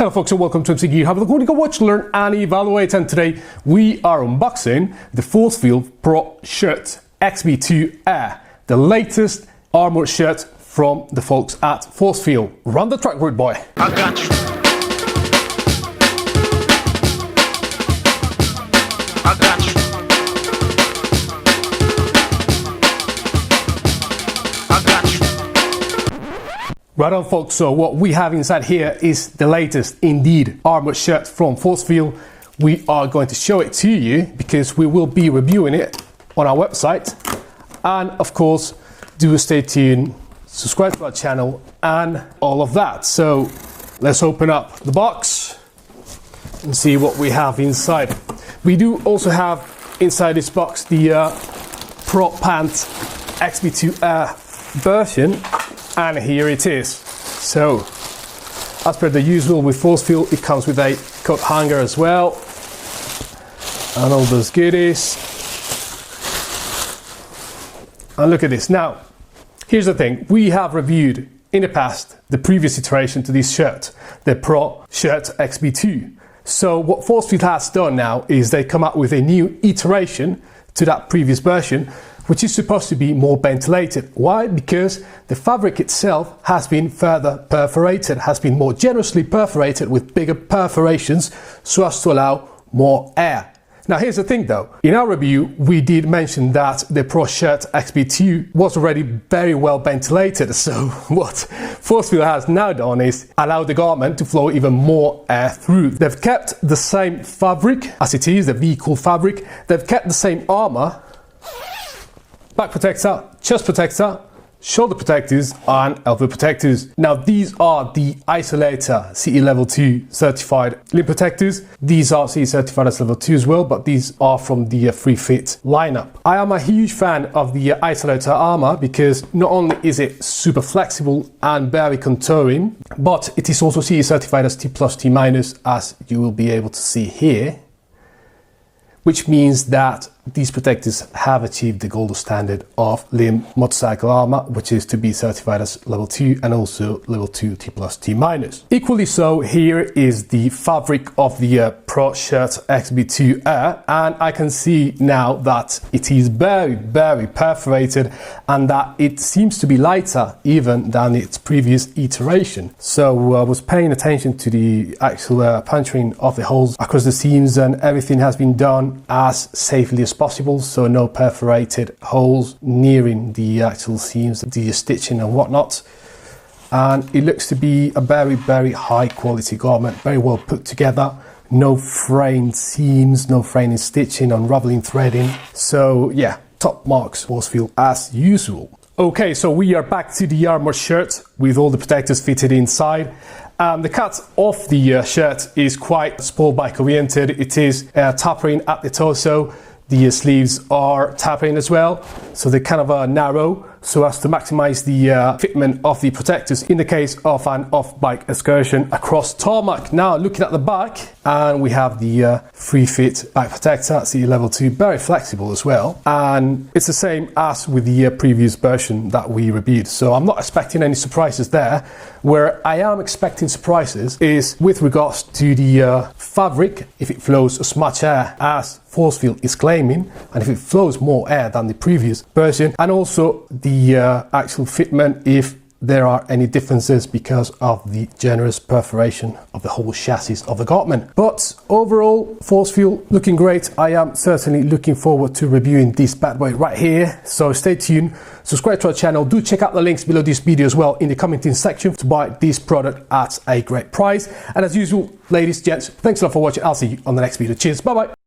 Hello folks and welcome to MC Gear. Have a look, go watch, learn and evaluate, and today we are unboxing the Forcefield Pro Shirt XV Air, the latest armored shirt from the folks at Forcefield. Run the track, rude boy. I got you. I got you. I got you. Right on folks, so what we have inside here is the latest indeed armored shirt from Forcefield. We are going to show it to you because we will be reviewing it on our website, and of course do stay tuned, subscribe to our channel and all of that. So let's open up the box and see what we have inside. We do also have inside this box the Pro Pant XV Air version, and here it is. So as per the usual with Forcefield, it comes with a coat hanger as well and all those goodies. And look at this. Now here's the thing, we have reviewed in the past the previous iteration to this shirt, the Pro Shirt XV. So what Forcefield has done now is they come up with a new iteration to that previous version, which is supposed to be more ventilated. Why? Because the fabric itself has been further perforated, has been more generously perforated with bigger perforations so as to allow more air. Now here's the thing though, in our review we did mention that the Pro Shirt XV was already very well ventilated, so what Forcefield has now done is allow the garment to flow even more air through. They've kept the same fabric as it is, the BeCool fabric, they've kept the same armour, back protector, chest protector, shoulder protectors and elbow protectors. Now these are the Isolator CE level 2 certified limb protectors. These are CE certified as level 2 as well, but these are from the Free Fit lineup. I am a huge fan of the Isolator armor because not only is it super flexible and very contouring, but it is also CE certified as T+, T-, as you will be able to see here, which means that these protectors have achieved the gold standard of limb motorcycle armor, which is to be certified as level 2 and also level 2 T+, T-. Equally so, here is the fabric of the Pro Shirt XV Air, and I can see now that it is very perforated and that it seems to be lighter even than its previous iteration. So I was paying attention to the actual puncturing of the holes across the seams, and everything has been done as safely as possible, so no perforated holes nearing the actual seams, the stitching and whatnot. And it looks to be a very high quality garment, very well put together, no fraying seams, no fraying stitching, unraveling threading. So yeah, top marks Forcefield as usual. Okay, so we are back to the armor shirt with all the protectors fitted inside. The cut of the shirt is quite sport bike oriented. It is tapering at the torso. The sleeves are tapering as well, so they're kind of narrow so as to maximize the fitment of the protectors in the case of an off-bike excursion across tarmac. Now looking at the back, and we have the Free Fit back protector, CE level 2, very flexible as well, and it's the same as with the previous version that we reviewed, so I'm not expecting any surprises there. Where I am expecting surprises is with regards to the fabric, if it flows as much air as Forcefield is claiming, and if it flows more air than the previous version, and also the actual fitment, if there are any differences because of the generous perforation of the whole chassis of the garment. But overall, Forcefield looking great. I am certainly looking forward to reviewing this bad boy right here, so stay tuned, subscribe to our channel, do check out the links below this video as well in the commenting section to buy this product at a great price. And as usual, ladies, gents, thanks a lot for watching. I'll see you on the next video. Cheers, bye bye.